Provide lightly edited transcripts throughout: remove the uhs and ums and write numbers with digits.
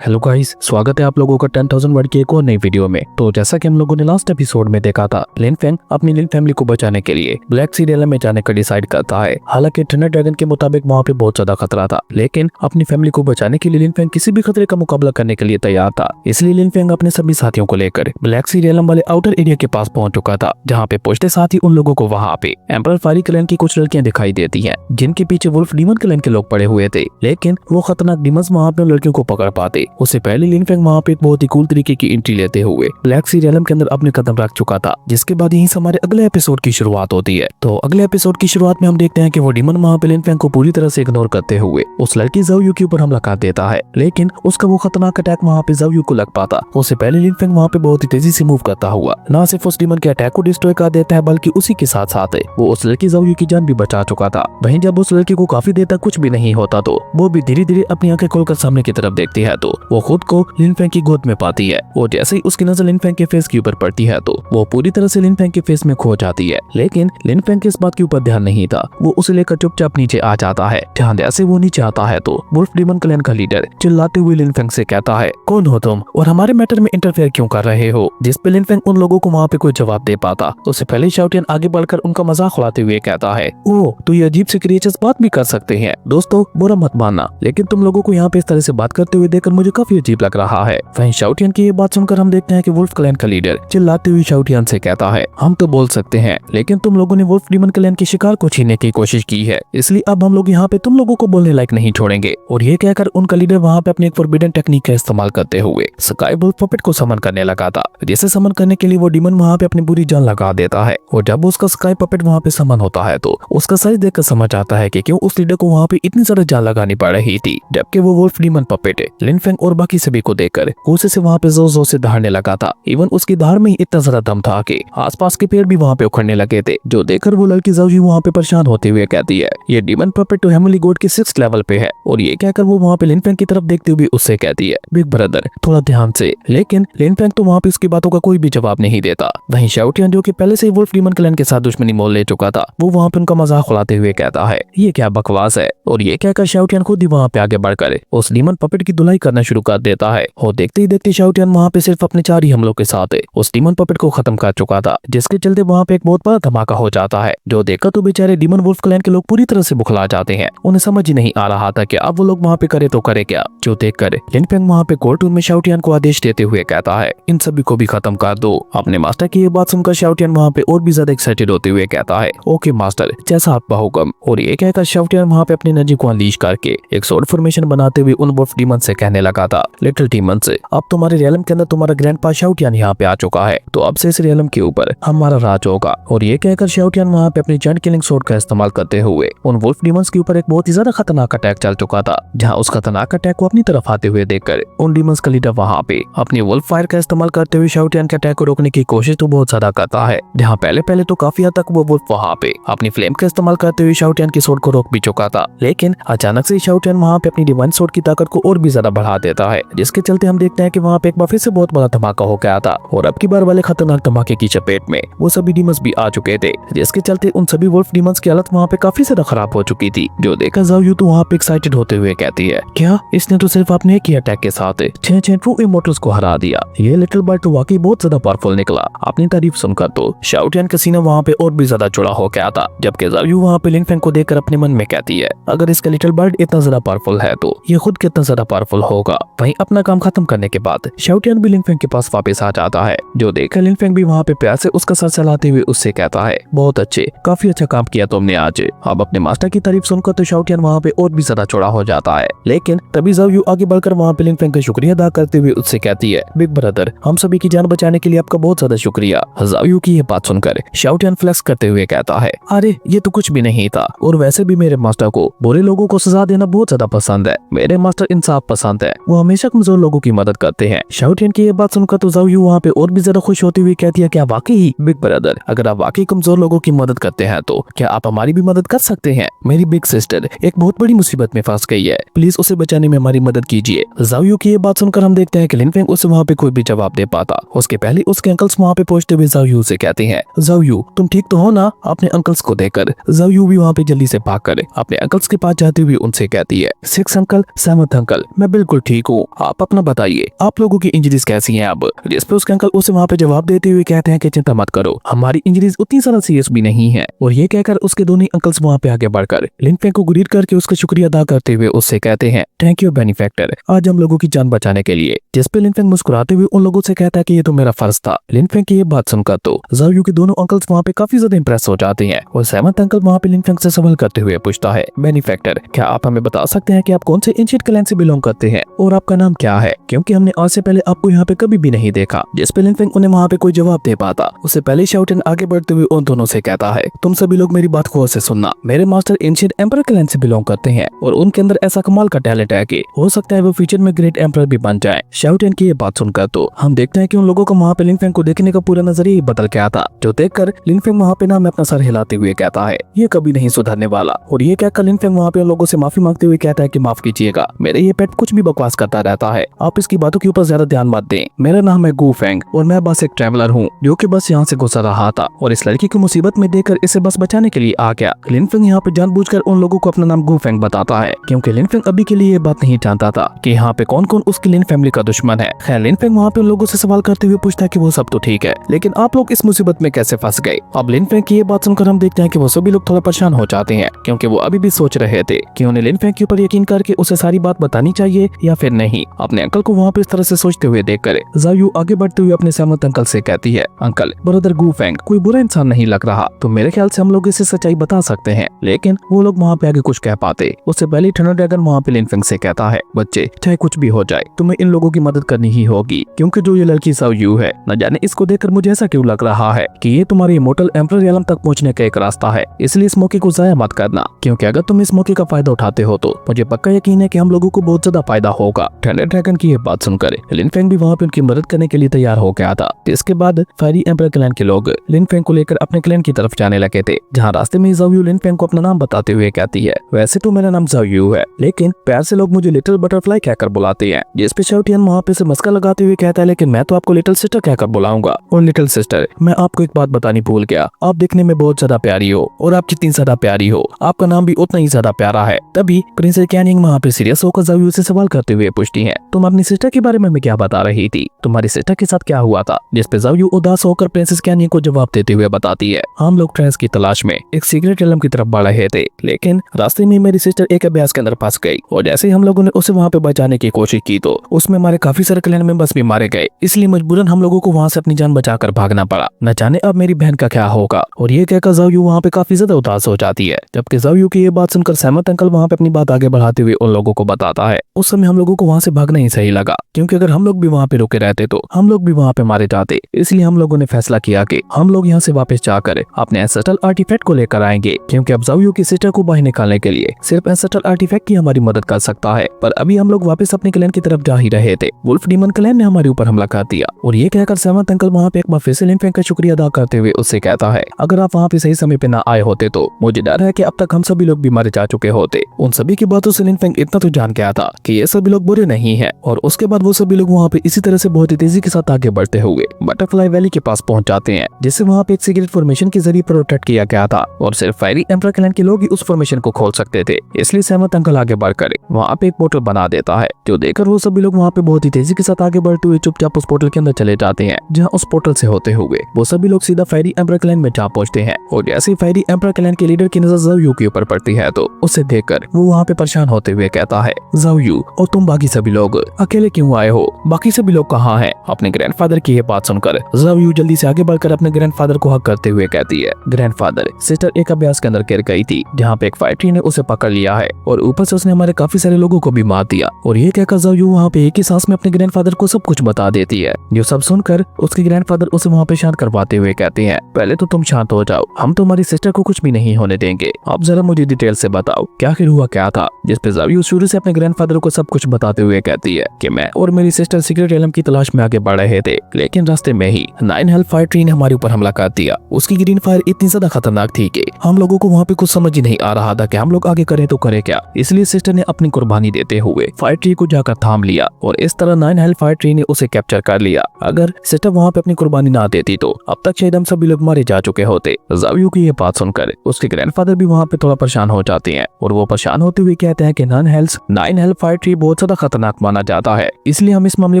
Hello guys, स्वागत है आप लोगों का 10,000 वर्ड की एक और नई वीडियो में। तो जैसा कि हम लोगों ने लास्ट एपिसोड में देखा था, लिन फेंग अपनी लिन फैमिली को बचाने के लिए ब्लैक सी रियलम में जाने का डिसाइड करता है। हालांकि थंडर ड्रैगन के मुताबिक वहाँ पे बहुत ज्यादा खतरा था, लेकिन अपनी फैमिली को बचाने के लिए लिन फेंग किसी भी खतरे का मुकाबला करने के लिए तैयार था। इसलिए लिन फेंग अपने सभी साथियों को लेकर ब्लैक सी रियलम वाले आउटर एरिया के पास पहुंच चुका था, जहाँ पे पहुंचते साथ ही उन लोगों को वहाँ पे एम्परर फायरी क्लैन की कुछ लड़कियां दिखाई देती है, जिनके पीछे वुल्फ डीमन क्लैन के लोग पड़े हुए थे। लेकिन वो खतरनाक डीमंस वहाँ पे उन लड़कियों को पकड़ पाते उससे पहले लिन फेंग वहाँ पे एक बहुत ही कूल तरीके की एंट्री लेते हुए ब्लैक सी रियलम के अंदर अपने कदम रख चुका था, जिसके बाद यहीं से हमारे अगले एपिसोड की शुरुआत होती है। तो अगले एपिसोड की शुरुआत में हम देखते हैं कि वो डीमन वहाँ पे लिन फेंग को पूरी तरह से इग्नोर करते हुए उस लड़की ज़ाओ यू के ऊपर हमला कर देता है, लेकिन उसका वो खतरनाक अटैक वहाँ पे ज़ाओ यू को लग पाता। उससे पहले लिन फेंग वहाँ पे बहुत ही तेजी से मूव करता हुआ न सिर्फ उस डीमन के अटैक को डिस्ट्रॉय कर देता है, बल्कि उसी के साथ साथ वो उस लड़की ज़ाओ यू की जान भी बचा चुका था। वहीं जब उस लड़की को काफी देर तक कुछ भी नहीं होता, तो वो भी धीरे धीरे अपनी आंखें खोलकर सामने की तरफ देखती है, तो वो खुद को लिन फेंग की गोद में पाती है। वो जैसे ही उसकी नजर लिन फेंग के फेस के ऊपर पड़ती है, तो वो पूरी तरह से लिन फेंग के फेस में खो जाती है। लेकिन लिन फेंग के इस बात के ऊपर ध्यान नहीं था, वो उसे लेकर चुपचाप नीचे आ जाता है। ध्यान जैसे वो नीचे आता है, तो वुल्फ डीमन क्लैन का लीडर चिल्लाते हुए लिन फेंग से कहता है, कौन हो तुम और हमारे मैटर में इंटरफेयर क्यों कर रहे हो? जिस पे लिन फेंग उन लोगों को वहाँ पे कोई जवाब दे पाता, उससे पहले शाओटियन आगे बढ़कर उनका मजाक उड़ाते हुए कहता है, ओ तो ये अजीब से क्रिएचर्स बात भी कर सकते हैं। दोस्तों बुरा मत मानना, लेकिन तुम लोगों को यहाँ पे इस तरह से बात करते हुए देखकर मुझे काफी अजीब लग रहा है। वहीं शाओटियन की ये बात सुनकर हम देखते हैं कि वुल्फ क्लैन का लीडर चिल्लाते हुए शाओटियन से कहता है, हम तो बोल सकते हैं, लेकिन तुम लोगों ने वुल्फ डीमन क्लैन के शिकार को छीनने की कोशिश की है, इसलिए अब हम लोग यहाँ पे तुम लोगों को बोलने लायक नहीं छोड़ेंगे। और ये कहकर उनका लीडर वहाँ पे अपनी एक फॉरबिडन टेक्निक का इस्तेमाल करते हुए स्काई वुल्फ पपेट को समन करने लगा था, जिसे समन करने के लिए वो डीमन वहाँ पे अपनी पूरी जान लगा देता है। और जब उसका स्काई पपेट वहाँ पे समन होता है, तो उसका साइज देखकर समझ आता है कि क्यों उस लीडर को वहाँ पे इतनी ज्यादा जान लगानी पड़ रही थी। जबकि वो वुल्फ डीमन पपेट लिन फेंग और बाकी सभी को देखकर गुस्से से वहाँ पे जोर जोर से दहाड़ने लगा था। इवन उसकी धार में ही इतना ज्यादा दम था कि आसपास के पेड़ भी वहाँ पे उखड़ने लगे थे, जो देखकर वो लड़की ज़ाओ यू वहाँ पे परेशान होते हुए कहती है, ये डीमन पपेट तो हेमली गॉड के 6th लेवल पे है। और ये कहकर वो वहाँ पे लिन फेंग की तरफ देखते हुए उससे कहती है, बिग ब्रदर थोड़ा ध्यान से। लेकिन लिन फेंग तो वहाँ पे उसकी बातों का कोई भी जवाब नहीं देता। वहीं शाओटियन, जो कि पहले से ही वुल्फ डीमन क्लैन के साथ दुश्मनी मोल ले चुका था, वो वहाँ पे उनका मजाक उड़ाते हुए कहता है, ये क्या बकवास है। और ये कहकर शाओटियन खुद ही वहाँ पे आगे बढ़कर उस डीमन पपेट की धुलाई करना शुरू कर देता है। और देखते ही देखते शाओटियन वहाँ पे सिर्फ अपने 4 ही हमलों के साथ उस डीमन पपेट को खत्म कर चुका था, जिसके चलते वहाँ पे एक बहुत बड़ा धमाका हो जाता है, जो देखकर तो बेचारे डीमन वुल्फ क्लैन के लोग पूरी तरह से बुखला जाते हैं। उन्हें समझ ही नहीं आ रहा था कि अब वो लोग वहाँ पे करे तो करे क्या। जो देखकर लिन फेंग वहाँ पे कोर्ट रूम में शाओटियन को आदेश देते हुए कहता है, इन सभी को भी खत्म कर दो। अपने मास्टर की ये बात सुनकर शाओटियन वहाँ पे और भी ज्यादा एक्साइटेड होते हुए कहता है, ओके मास्टर, जैसा आपका हुक्म। और ये कहकर शाओटियन वहाँ पे अपनी एनर्जी को अनलीश करके एक स्वॉर्ड फॉर्मेशन बनाते हुए उन वुल्फ डीमन से कहने लगा था, लिटिल डीमन से, अब तुम्हारे रियलम के अंदर तुम्हारा ग्रैंडपा शाओटियन यहाँ पे आ चुका है, तो अब से इस रियलम के ऊपर हमारा राज होगा। और ये कहकर शाओटियन वहाँ पे अपनी जॉइंट किलिंग स्वॉर्ड का इस्तेमाल करते हुए उन वुल्फ डीमंस के ऊपर एक बहुत ही ज्यादा खतरनाक अटैक चल चुका था, जहाँ उस खतरनाक अटैक को अपनी तरफ आते हुए देखकर उन डीमंस का लीडर वहाँ पे अपनी वुल्फ फायर का इस्तेमाल करते हुए शाओटियन के अटैक को रोकने की कोशिश तो बहुत ज्यादा करता है। जहाँ पहले पहले तो काफी हद तक वो वुल्फ वहाँ पे अपनी फ्लेम का इस्तेमाल करते हुए शाओटियन की स्वॉर्ड को रोक भी चुका था, लेकिन अचानक से शाओटियन वहाँ पे अपनी डिवाइन स्वॉर्ड की ताकत को और भी ज्यादा बढ़ा देता है, जिसके चलते हम देखते हैं कि वहाँ पे एक बार फिर से बहुत बड़ा धमाका हो गया था। और अब की बार वाले खतरनाक धमाके की चपेट में वो सभी डीमंस भी आ चुके थे, जिसके चलते उन सभी वुल्फ डीमंस की हालत वहाँ पे काफी ज्यादा खराब हो चुकी थी। जो देखकर ज़ाओ यू तो वहाँ पे एक्साइटेड होते हुए कहती है, क्या इसने तो सिर्फ अपने एक ही अटैक के साथ 6 ट्रू इमोर्टल्स को हरा दिया। ये लिटिल बर्ड तो वाकई बहुत ज्यादा पावरफुल निकला। अपनी तारीफ सुनकर तो शाओटियन का सीना वहाँ पे और भी ज्यादा चौड़ा हो गया था। जबकि ज़ाओ यू वहाँ पे लिन फेंग को देखकर अपने मन में कहती है, अगर इसका लिटिल बर्ड इतना ज्यादा पावरफुल है, तो ये खुद कितना ज्यादा पावरफुल होगा। वहीं अपना काम खत्म करने के बाद शाओटियन भी लिन फेंग के पास वापस आ जाता है, जो देखकर लिन फेंग भी वहाँ पे प्यार से उसका सर चलाते हुए उससे कहता है, बहुत अच्छे, काफी अच्छा काम किया तुमने आज। अब अपने मास्टर की तारीफ सुनकर तो शाओटियन वहाँ पे और भी ज्यादा चौड़ा हो जाता है। लेकिन तभी ज़ाओ यू आगे बढ़कर वहाँ पे लिन फेंग का शुक्रिया अदा करते हुए उससे कहती है, बिग ब्रदर, हम सभी की जान बचाने के लिए आपका बहुत ज्यादा शुक्रिया। ज़ाओ यू की ये बात सुनकर शाओटियन फ्लेक्स करते हुए कहता है, अरे ये तो कुछ भी नहीं था, और वैसे भी मेरे मास्टर को बुरे लोगों को सजा देना बहुत ज्यादा पसंद है। मेरे मास्टर इंसाफ पसंद है, वो हमेशा कमजोर लोगों की मदद करते हैं। शाओटियन की ये बात सुनकर तो ज़ाओ यू वहाँ पे और भी ज्यादा खुश होती हुई कहती है, क्या वाकई बिग ब्रदर, अगर आप वाकई कमजोर लोगों की मदद करते हैं, तो क्या आप हमारी भी मदद कर सकते हैं? मेरी बिग सिस्टर एक बहुत बड़ी मुसीबत में फंस गई है, प्लीज उसे बचाने में हमारी मदद कीजिए। ज़ाओ यू की ये बात सुनकर हम देखते हैं कि लिन फेंग उसे वहाँ पे कोई भी जवाब दे पाता। उसके पहले उसके अंकल्स वहाँ पे पहुंचते हुए ज़ाओ यू से कहते हैं, ज़ाओ यू तुम ठीक तो हो ना? अपने अंकल्स को देखकर ज़ाओ यू भी वहाँ पे जल्दी से भागकर अपने अंकल्स के पास जाते हुए उनसे कहती है, 6th अंकल, 7th अंकल, मैं बिल्कुल ठीक हूँ, आप अपना बताइए, आप लोगों की इंजरीज कैसी हैं अब? जिस पे उसके अंकल उसे वहाँ पे जवाब देते हुए कहते हैं कि चिंता मत करो, हमारी इंजरीज उतनी ज्यादा सीरियस भी नहीं है। और ये कहकर उसके दोनों अंकल्स वहाँ पे आगे बढ़कर लिन फेंग को ग्रीट करके उसका शुक्रिया अदा करते हुए उससे कहते हैं थैंक यू बेनिफैक्टर, आज हम लोगों की जान बचाने के लिए। जिस पे लिन फेंग मुस्कुराते हुए उन लोगों से कहता है कि ये तो मेरा फर्ज था। लिन फेंग की ये बात सुनकर तो ज़ाओ यू के दोनों अंकल्स वहाँ पे काफी ज्यादा इंप्रेस हो जाते हैं और सेवंथ अंकल वहाँ पे लिन फेंग से सवाल करते हुए पूछता है बेनिफैक्टर, क्या आप हमें बता सकते हैं कि आप कौन से एंशिएंट क्लैन से बिलोंग करते हैं और आपका नाम क्या है, क्योंकि हमने आज से पहले आपको यहाँ पे कभी भी नहीं देखा। जिस पे लिन फेंग उन्हें वहाँ पे कोई जवाब दे पाता उससे पहले शाओटिन आगे बढ़ते हुए उन दोनों से कहता है तुम सभी लोग मेरी बात गौर से सुनना, मेरे मास्टर एंशिएंट एम्परर क्लैन से बिलोंग करते हैं और उनके अंदर ऐसा कमाल का टैलेंट है कि हो सकता है वो फ्यूचर में ग्रेट एम्परर भी बन जाए। शाओटिन की ये बात सुनकर तो हम देखते हैं कि उन लोगों को वहाँ पे लिन फेंग को देखने का पूरा नजरिया ही बदल गया था, जो देखकर लिन फेंग वहाँ पे ना में अपना सर हिलाते हुए कहता है ये कभी नहीं सुधरने वाला। और ये कहकर लिन फेंग वहाँ पे उन लोगों से माफी मांगते हुए कहता है कि माफ कीजिएगा, मेरे ये पेट कुछ भी बकवास करता रहता है, आप इसकी बातों के ऊपर ज्यादा ध्यान मत दें। मेरा नाम है गू फेंग और मैं बस एक ट्रैवलर हूँ जो कि बस यहाँ से गुजर रहा था और इस लड़की की मुसीबत में देखकर इसे बस बचाने के लिए आ गया। लिन फेंग यहाँ पे जानबूझकर उन लोगों को अपना नाम गू फेंग बताता है क्योंकि लिन फेंग अभी के लिए ये बात नहीं जानता था कि यहाँ पे कौन कौन उसकी लिन फैमिली का दुश्मन है। खैर लिन फेंग वहाँ पे उन लोगों से सवाल करते हुए पूछता है कि वो सब तो ठीक है, लेकिन आप लोग इस मुसीबत में कैसे फंस गए। अब लिन फेंग की ये बात सुनकर हम देखते हैं कि वो सभी लोग थोड़ा परेशान हो जाते हैं क्योंकि वो अभी भी सोच रहे थे कि उन्हें लिन फेंग के ऊपर यकीन करके उसे सारी बात बतानी चाहिए या फिर नहीं। अपने अंकल को वहाँ पे इस तरह से सोचते हुए देखकर ज़ाओ यू आगे बढ़ते हुए अपने सेवंथ अंकल से कहती है अंकल ब्रदर गू फेंग कोई बुरा इंसान नहीं लग रहा, तो मेरे ख्याल से हम लोग इसे सच्चाई बता सकते हैं। लेकिन वो लोग वहाँ पे आगे कुछ कह पाते उससे पहले थंडर ड्रैगन वहाँ पे लिन फेंग से कहता है बच्चे चाहे कुछ भी हो जाए तुम्हें इन लोगों की मदद करनी ही होगी, क्योंकि जो ये लड़की ज़ाओ यू है न जाने इसको देखकर मुझे ऐसा क्यों लग रहा है कि ये तुम्हारी इमोर्टल एम्परर रियलम तक पहुंचने का एक रास्ता है, इसलिए इस मौके को जाया मत करना, क्योंकि अगर तुम इस मौके का फायदा उठाते हो तो मुझे पक्का यकीन है कि हम लोगों को बहुत ज्यादा फायदा होगा। थंडर ड्रैगन की ये बात सुनकर लिन फेंग भी वहाँ पे उनकी मदद करने के लिए तैयार हो गया था। इसके बाद फायरी एम्परर क्लैन के लोग लिन फेंग को लेकर अपने क्लैन की तरफ जाने लगे थे, जहाँ रास्ते में ज़ाओ यू लिन फेंग को अपना नाम बताते हुए कहती है वैसे तो मेरा नाम ज़ाओ यू है, लेकिन प्यार से लोग मुझे लिटिल बटरफ्लाई कहकर बुलाते हैं। जिस पे शाओटिन वहाँ पे से मस्का लगाते हुए कहता है लेकिन मैं तो आपको लिटिल सिस्टर कहकर बुलाऊंगा। और लिटिल सिस्टर मैं आपको एक बात बतानी भूल गया, आप दिखने में बहुत ज्यादा प्यारी हो और आप जितनी ज्यादा प्यारी हो आपका नाम भी उतना ही ज्यादा प्यारा है। तभी प्रिंसेस कैनिंग वहाँ पे सीरियस होकर ज़ाओ यू से सवाल करते हुए पूछती है तुम अपनी सिस्टर के बारे में हमें क्या बता रही थी, तुम्हारी सिस्टर के साथ क्या हुआ था। जिस पे ज़ाओ यू उदास होकर प्रिंसेस कैनिंग को जवाब देते हुए बताती है हम लोग ट्रेस की तलाश में एक सीक्रेट एलम की तरफ बढ़ रहे थे, लेकिन रास्ते में मेरी सिस्टर एक अभ्यास के अंदर फंस गई और जैसे हम लोगों ने उसे वहाँ पे बचाने की कोशिश की तो उसमें हमारे काफी सारे क्लैन मेंबर्स भी मारे गए, इसलिए मजबूरन हम लोगों को वहाँ से अपनी जान बचाकर भागना पड़ा, न जाने अब मेरी बहन का क्या होगा। और ये कहकर ज़ाओ यू वहाँ पे काफी ज्यादा उदास हो जाती है। जबकि ज़ाओ यू की ये बात सुनकर सेवंथ अंकल वहाँ पे अपनी बात आगे बढ़ाते हुए उन लोगों को बताता है उस समय हम लोगों को वहाँ से भागना ही सही लगा, क्योंकि अगर हम लोग भी वहाँ पे रुके रहते तो हम लोग भी वहाँ पे मारे जाते, इसलिए हम लोगों ने फैसला किया कि हम लोग यहाँ से वापस जाकर अपने एंसेस्ट्रल आर्टिफैक्ट को लेकर आएंगे, क्योंकि अब ज़ाओ यू की सिस्टर को बाहर निकालने के लिए सिर्फ एंसेस्ट्रल आर्टिफैक्ट ही हमारी मदद कर सकता है। पर अभी हम लोग वापस अपने क्लैन की तरफ जा ही रहे थे, वुल्फ डीमन क्लैन ने हमारे ऊपर हमला कर दिया। और ये कहकर सेवंथ अंकल वहाँ पे एक बार फिर से लिन फेंग का शुक्रिया अदा करते हुए उससे कहता है अगर आप वहाँ पे सही समय पे ना आए होते तो मुझे डर है कि अब तक हम सभी लोग भी मारे जा चुके होते। उन सभी की बातों से लिन फेंग इतना तो जान गया था कि ये सभी लोग बुरे नहीं है। और उसके बाद वो सभी लोग वहाँ पे इसी तरह से बहुत ही तेजी के साथ आगे बढ़ते हुए बटरफ्लाई वैली के पास पहुंच जाते हैं, जिससे वहाँ पे एक सीक्रेट फॉर्मेशन के जरिए प्रोटेक्ट किया गया था और सिर्फ फायरी एम्परर क्लैन के लोग ही उस फॉर्मेशन को खोल सकते थे। इसलिए सेवंथ अंकल आगे बढ़कर वहाँ पे एक पोर्टल बना देता है, जो देखकर वो सभी लोग वहाँ पे बहुत ही तेजी के साथ आगे बढ़ते हुए चुपचाप उस पोर्टल के अंदर चले जाते हैं, जहाँ उस पोर्टल से होते हुए वो सभी लोग सीधा फायरी एम्परर क्लैन में जा पहुंचते हैं। और जैसे ही फायरी एम्परर क्लैन के लीडर की नजर ज़ाओ यू के ऊपर पड़ती है तो उसे देखकर वो वहाँ पे परेशान होते हुए कहता है ज़ाओ यू और तुम बाकी सभी लोग अकेले क्यों आए हो, बाकी सभी लोग कहाँ हैं। अपने ग्रैंडफादर की ये बात सुनकर ज़ाओ यू जल्दी से आगे बढ़कर अपने ग्रैंडफादर को हक करते हुए कहती है ग्रैंडफादर सिस्टर एक अभ्यास के अंदर गिर गई थी, जहाँ पे एक फाइटर ने उसे पकड़ लिया है और ऊपर से उसने हमारे काफी सारे लोगों को भी मार दिया। और ये कहकर ज़ाओ यू वहाँ पे एक ही सांस में अपने ग्रैंडफादर को सब कुछ बता देती है। जो सब सुनकर उसके ग्रैंडफादर उसे वहाँ पे शांत करवाते हुए कहते हैं पहले तो तुम शांत हो जाओ, हम तुम्हारी सिस्टर को कुछ भी नहीं होने देंगे, आप जरा मुझे डिटेल से बताओ क्या आखिर हुआ क्या था। जिस पे ज़ाओ यू शुरू से अपने ग्रैंडफादर को सब कुछ बताते हुए कहती है कि मैं और मेरी सिस्टर सीक्रेट एलम की तलाश में आगे आगे बढ़ रहे थे, लेकिन रास्ते में ही 9 हेलफायर ट्री ने हमारे ऊपर हमला कर दिया। उसकी ग्रीन फायर इतनी ज्यादा खतरनाक थी कि हम लोगों को वहाँ पे कुछ समझ ही नहीं आ रहा था कि हम लोग आगे करें तो करें क्या। इसलिए सिस्टर ने अपनी कुर्बानी देते हुए फायर ट्री को जाकर थाम लिया और इस तरह 9 हेलफायर ट्री ने उसे कैप्चर कर लिया। अगर सिस्टर वहाँ पे अपनी कुर्बानी ना देती तो अब तक शायद हम सभी लोग मारे जा चुके होते। ज़ाओयू की ये बात सुनकर उसके ग्रैंडफादर भी वहाँ पे थोड़ा परेशान हो जाते हैं और वो परेशान होते हुए कहते हैं कि 9 हेलफायर ट्री बहुत ज्यादा खतरनाक माना जाता है, इसलिए हम इस मामले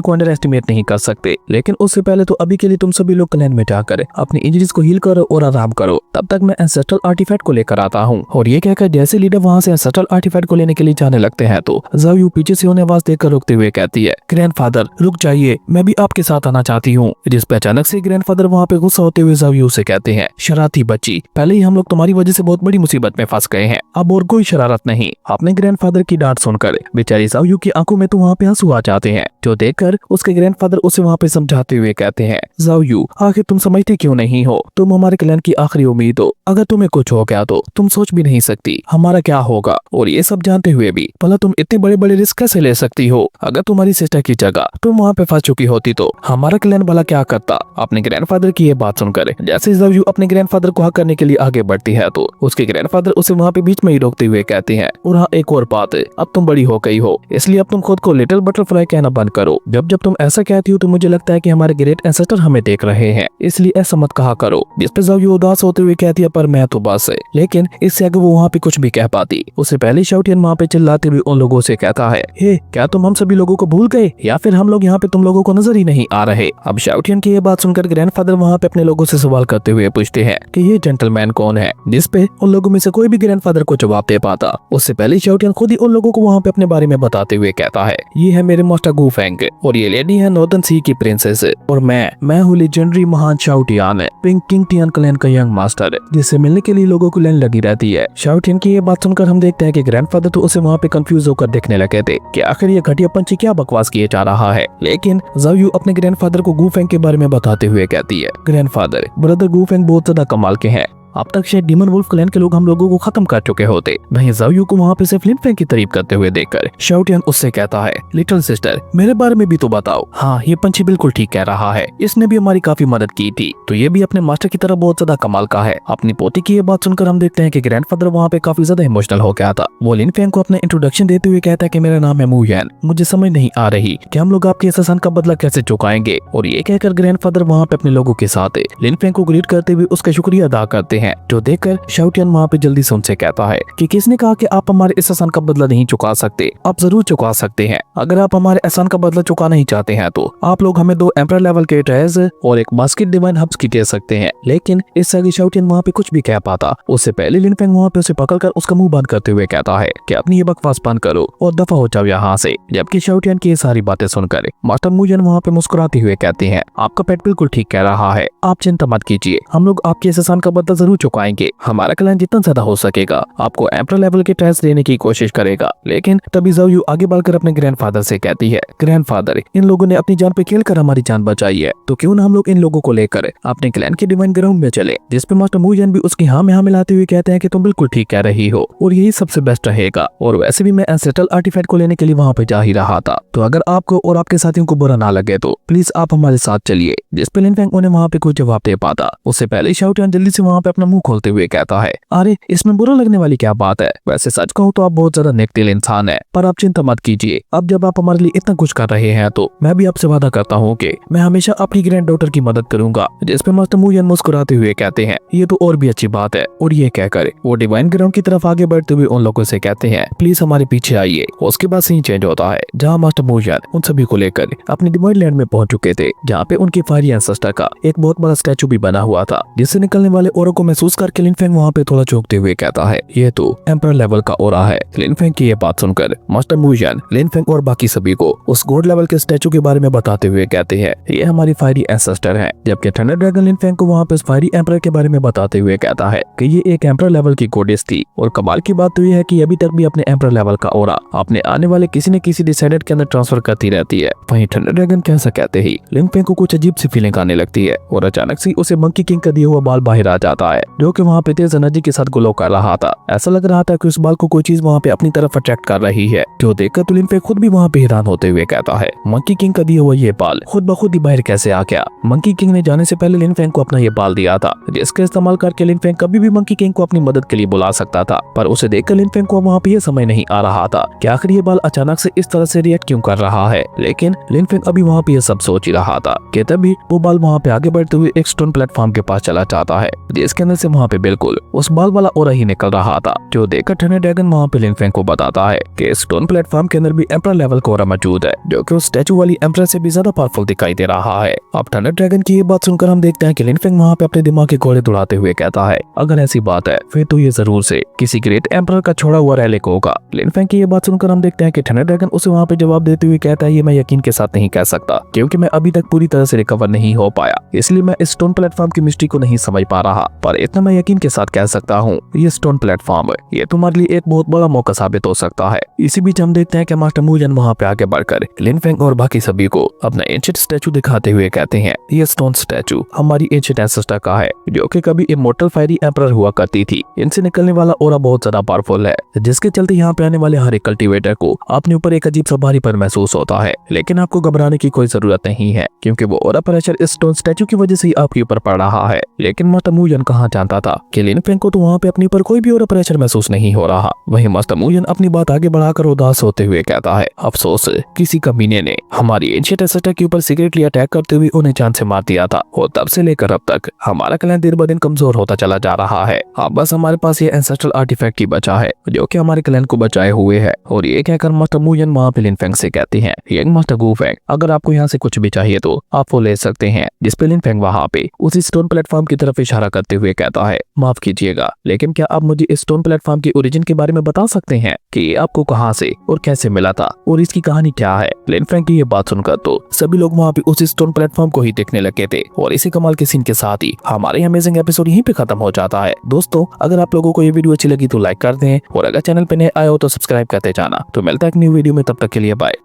को अंडर एस्टिमेट नहीं कर सकते। लेकिन उससे पहले तो अभी के लिए तुम सभी लोग क्लैन में जाकर अपनी इंजरीज को हील करो और आराम करो, तब तक मैं एंसेस्ट्रल आर्टिफैक्ट को लेकर आता हूँ। और ये कहकर जैसे लीडर वहाँ से एंसेस्ट्रल आर्टिफैक्ट को लेने के लिए जाने लगते हैं तो ज़ाओयू पीछे से उन्हें आवाज देकर रोकते हुए कहती है, ग्रैंडफादर रुक जाइए, मैं भी आपके साथ आना चाहती हूँ। जिस पे अचानक से ग्रैंडफादर वहाँ पे गुस्सा होते हुए ज़ाओयू से कहते हैं, शरारती बच्ची, पहले ही हम लोग तुम्हारी वजह से बहुत बड़ी मुसीबत में फंस गए हैं, अब और कोई शरारत नहीं। अपने ग्रैंडफादर की डांट सुनकर बेचारी ज़ाओयू की आंखों में तो वहाँ पे आंसू आ जाते हैं, जो देखकर उसके ग्रैंडफादर उसे वहाँ पे समझाते हुए कहते हैं, ज़ाओयू आखिर तुम समझते क्यों नहीं हो, तुम हमारे क्लैन की आखिरी उम्मीद हो, अगर तुम्हें कुछ हो गया तो तुम सोच भी नहीं सकती हमारा क्या होगा। और ये सब जानते हुए भी भला तुम इतने बड़े बड़े रिस्क कैसे ले सकती हो, अगर तुम्हारी सिस्टर की जगह तुम वहाँ पे फंस चुकी होती तो हमारा क्लैन भला क्या करता। अपने ग्रैंडफादर की ये बात सुनकर जैसे ज़ाओयू अपने ग्रैंडफादर को हक करने के लिए आगे बढ़ती है तो उसके ग्रैंडफादर उसे वहाँ पे बीच में ही रोकते हुए कहते हैं, और हाँ एक और बात, अब तुम बड़ी हो गई हो, इसलिए अब तुम खुद को लिटिल बटरफ्लाई कहना बंद करो। जब जब तुम ऐसा कहती हो तो मुझे लगता है कि हमारे ग्रेट एंसेस्टर हमें देख रहे हैं, इसलिए ऐसा मत कहा करो। जिस पे ज़ाओयू उदास होते हुए कहती है, पर मैं तो बस, लेकिन इससे आगे वो वहाँ पे कुछ भी कह पाती उससे पहले शाओटियन वहाँ पे चिल्लाते हुए उन लोगों से कहता है, हे क्या तुम हम सभी लोगों को भूल गए या फिर हम लोग यहाँ पे तुम लोगों को नजर ही नहीं आ रहे। अब शाओटियन की ये बात सुनकर ग्रैंडफादर वहाँ पे अपने लोगों से सवाल करते हुए पूछते हैं कि ये जेंटलमैन कौन है, जिस पे उन लोगों में से कोई भी ग्रैंडफादर को जवाब दे पाता। उससे पहले शाओटियन खुद ही उन लोगों को वहाँ पे अपने बारे में बताते हुए कहता है, ये है मेरे मास्टर गू फेंग और ये लेडी है नॉर्दर्न सी की प्रिंसेस और मैं हूँ लेजेंडरी महान शाओटियन पिंक किंग टियन क्लैन का यंग मास्टर, जिससे मिलने के लिए लोगों को लाइन लगी रहती है। शाओटियन की ये बात सुनकर हम देखते हैं कि ग्रैंडफादर तो उसे वहाँ पे कंफ्यूज होकर देखने लगे थे कि आखिर ये घटिया पंछी क्या बकवास किए जा रहा है। लेकिन ज़ाओयू अपने ग्रैंडफादर को गू फेंग के बारे में बताते हुए कहती है, ग्रैंडफादर ब्रदर गू फेंग बहुत ज्यादा कमाल के हैं, अब तक शायद डीमन वुल्फ क्लैन के लोग हम लोगों को खत्म कर चुके होते। वहीं ज़ाओयू को वहाँ पे सिर्फ लिन फेंग की तारीफ करते हुए देखकर शाओटियन उससे कहता है, लिटिल सिस्टर मेरे बारे में भी तो बताओ। हाँ ये पंछी बिल्कुल ठीक कह रहा है, इसने भी हमारी काफी मदद की थी, तो ये भी अपने मास्टर की तरह बहुत ज्यादा कमाल का है। अपनी पोती की ये बात सुनकर हम देखते हैं कि ग्रैंडफादर वहाँ पे काफी ज्यादा इमोशनल हो गया था। वो लिन फेंग को अपने इंट्रोडक्शन देते हुए कहता है कि मेरा नाम है मू यान, मुझे समझ नहीं आ रही कि हम लोग आपके इस एहसान का बदला कैसे चुकाएंगे। और ये कहकर ग्रैंडफादर वहाँ पे अपने लोगों के साथ लिन फेंग को ग्रीट करते हुए उसका शुक्रिया अदा करते हैं, जो देखकर शाओटियन वहाँ पे जल्दी से उनसे कहता है कि किसने कहा कि आप हमारे इस एहसान का बदला नहीं चुका सकते, आप जरूर चुका सकते हैं। अगर आप हमारे एहसान का बदला चुका नहीं चाहते हैं तो आप लोग हमें 2 एम्परर लेवल के ट्रेज और एक बास्केट डिवाइन हब्स की दे सकते हैं। लेकिन इससे आगे शाओटियन वहाँ पे कुछ भी कह पाता उससे पहले लिन फेंग वहाँ पे उसे पकड़कर उसका मुंह बंद करते हुए कहता है कि अपनी ये बकवास बंद करो और दफा हो जाओ यहाँ से। जबकि शाओटियन की ये सारी बातें सुनकर मास्टर मू यान वहाँ पे मुस्कुराते हुए कहते हैं, आपका पेट बिल्कुल ठीक कह रहा है, आप चिंता मत कीजिए, हम लोग आपके इस एहसान का बदला जरूर चुकाएंगे। हमारा क्लैन जितना ज्यादा हो सकेगा आपको एम्परर लेवल के ट्रेस देने की कोशिश करेगा। लेकिन तभी ज़ाओयू आगे बढ़कर अपने ग्रैंडफादर से कहती है, ग्रैंडफादर इन लोगों ने अपनी जान पे खेलकर हमारी जान बचाई है, तो क्यों ना हम लोग इन लोगों को लेकर अपने क्लैन के डिवाइन ग्राउंड में चले। जिस पे मास्टर मू यान भी उसकी हाँ में हाँ मिलाते हुए कहते हैं कि तुम बिल्कुल ठीक कह रही हो और यही सबसे बेस्ट रहेगा। और वैसे भी मैं एंसेस्ट्रल आर्टिफैक्ट को लेने के लिए वहाँ पे जा ही रहा था, तो अगर आपको और आपके साथियों को बुरा ना लगे तो प्लीज आप हमारे साथ चलिए। जिस पे लिन फेंग उन्हें वहाँ पे कोई जवाब दे पाता उससे पहले शाओटियन जल्दी से वहाँ पे अपना मुंह खोलते हुए कहता है, अरे इसमें बुरा लगने वाली क्या बात है, वैसे सच कहूँ तो आप बहुत ज्यादा नेक दिल इंसान है, पर आप चिंता मत कीजिए, अब जब आप हमारे लिए इतना कुछ कर रहे हैं तो मैं भी आपसे वादा करता हूँ कि मैं हमेशा अपनी ग्रैंड डॉटर की मदद करूंगा। जिस पे मास्टर मू यान मुस्कुराते हुए कहते हैं, ये तो और भी अच्छी बात है। और ये कहकर वो डिवाइन ग्राउंड की तरफ आगे बढ़ते हुए उन लोगों से कहते हैं, प्लीज हमारे पीछे आइए। उसके बाद सीन चेंज होता है जहाँ मास्टर मू यान उन सभी को लेकर अपनी डिवाइन लैंड में पहुंच चुके थे, जहाँ पे उनके फायरी एंसेस्टर का एक बहुत बड़ा स्टैचू भी बना हुआ था, जिससे निकलने वाले ओरा को महसूस करके लिन फेंग वहाँ पे थोड़ा चौंकते हुए कहता है, ये तो एम्परर लेवल का ओरा है। लिन फेंग की ये बात सुनकर मास्टर मू यान लिन फेंग और बाकी सभी को उस गॉड लेवल के स्टैचू के बारे में बताते हुए कहते हैं, ये हमारी फायरी एंसेस्टर है। जबकि थंडर ड्रैगन लिन फेंग को वहाँ पे फायरी एम्परर के बारे में बताते हुए कहता है कि ये एक एम्परर लेवल की गॉडेस थी। और कमाल की बात तो ये है कि अभी तक भी अपने एम्परर लेवल का ओरा अपने आने वाले किसी न किसी डिसाइडेड के अंदर ट्रांसफर करती रहती है। वहीं थंडर ड्रैगन कैसा कहते ही लिन फेंग को कुछ अजीब सी फीलिंग आने लगती है और अचानक से उसे मंकी किंग का दिया हुआ बाल बाहर आ जाता है। जो कि वहाँ पे तेज एनर्जी के साथ ग्लो कर रहा था। ऐसा लग रहा था कि उस बाल को कोई चीज वहाँ पे अपनी तरफ अट्रैक्ट कर रही है, जो देखकर तो लिन फेंग खुद भी वहाँ पे हैरान होते हुए कहता है, मंकी किंग का दिया हुआ ये बाल खुद ब खुद ही बाहर कैसे आ गया। मंकी किंग ने जाने से पहले लिन फेंग को अपना ये बाल दिया था, जिसका इस्तेमाल करके लिन फेंग कभी भी मंकी किंग को अपनी मदद के लिए बुला सकता था। पर उसे देखकर लिन फेंग को वहाँ पे ये समझ नहीं आ रहा था कि आखिर ये बाल अचानक से इस तरह से रिएक्ट क्यों कर रहा है। लेकिन लिन फेंग अभी वहाँ पे ये सब सोच ही रहा था कि तभी वो बाल वहाँ पे आगे बढ़ते हुए एक स्टोन प्लेटफॉर्म के पास चला जाता है, जिसके अंदर से वहाँ पे बिल्कुल उस बाल वाला ओरा ही निकल रहा था, जो देखकर थंडर ड्रैगन वहाँ पे लिन फेंग को बताता है कि स्टोन प्लेटफॉर्म के अंदर भी एम्परर लेवल का ओरा मौजूद है, जो कि उस स्टैचू वाली एम्परर से भी ज्यादा पावरफुल दिखाई दे रहा है। अब थंडर ड्रैगन की ये बात सुनकर हम देखते हैं कि लिन फेंग वहाँ पे अपने दिमाग के घोड़े दौड़ाते हुए कहता है, अगर ऐसी बात है फिर तो ये जरूर से किसी ग्रेट एम्परर का छोड़ा हुआ रेलिक होगा। लिन फेंग की ये बात सुनकर हम देखते हैं कि थंडर ड्रैगन उसे वहाँ पे जवाब देते हुए कहता है, ये मैं यकीन के साथ नहीं कह सकता क्योंकि मैं अभी तक पूरी तरह से रिकवर नहीं हो पाया, इसलिए मैं इस स्टोन प्लेटफॉर्म की मिस्ट्री को नहीं समझ पा रहा। पर इतना मैं यकीन के साथ कह सकता हूँ, ये स्टोन प्लेटफॉर्म ये तुम्हारे लिए एक बहुत बड़ा मौका साबित हो सकता है। इसी बीच हम देखते हैं कि मास्टर मू यन वहाँ पे आगे बढ़कर लिन फेंग और बाकी सभी को अपना एंशिएंट स्टैचू दिखाते हुए कहते हैं, ये स्टोन स्टैचू हमारी एंशिएंट एंसेस्टर का है, जो कि कभी इमोर्टल फायरी एम्परर हुआ करती थी। इनसे निकलने वाला ओरा बहुत ज्यादा पावरफुल है, जिसके चलते यहाँ पे आने वाले हर एक कल्टीवेटर को अपने ऊपर एक अजीब सा भारीपन महसूस होता है। लेकिन आपको घबराने की कोई जरूरत नहीं है, क्योंकि वो ओरा प्रेशर इस स्टोन स्टैचू की वजह से ही आपके ऊपर पड़ रहा है। लेकिन मास्टर मू यन कहाँ जानता था कि लिन फेंग को तो वहाँ पे अपने ऊपर कोई भी ओरा प्रेशर महसूस नहीं हो रहा। वहीं मास्टर मू यन अपनी बात आगे बढ़ाकर उदास होते हुए कहता है, अफसोस किसी कमीने ने हमारी एंशिएंट एंसेस्टर के ऊपर सीक्रेटली अटैक करते हुए उन्हें जान से मार दिया था, और तब से लेकर अब तक हमारा क्लैन दिन ब दिन कमजोर होता चला जा रहा है। अब बस हमारे पास ये एंसेस्ट्रल आर्टिफैक्ट ही बचा है, जो कि हमारे क्लैन को बचाए हुए है। और ये कहकर मास्टर मू यन वहाँ पे लिन फेंग से कहती हैं, यंग मास्टर गू फेंग, अगर आपको यहाँ से कुछ भी चाहिए तो आप वो ले सकते हैं। जिस पे लिन फेंग वहाँ पे उसी स्टोन प्लेटफॉर्म की तरफ इशारा करते हुए कहता है, माफ कीजिएगा, लेकिन क्या आप मुझे इस स्टोन प्लेटफॉर्म की ओरिजिन के बारे में बता सकते हैं कि ये आपको कहाँ से और कैसे मिला था और इसकी कहानी क्या है। लिन फेंग की ये बात सुनकर तो सभी लोग वहाँ पे उसी स्टोन प्लेटफॉर्म को ही देखने लगे थे, और इसी कमाल के सीन के साथ ही हमारे अमेजिंग एपिसोड यहीं पे खत्म हो जाता है। दोस्तों, अगर आप लोगों को ये वीडियो अच्छी लगी तो लाइक कर दें, और अगर चैनल पे नए आए हो तो सब्सक्राइब करते जाना। तो मिलता है एक न्यू वीडियो में, तब तक के लिए बाय।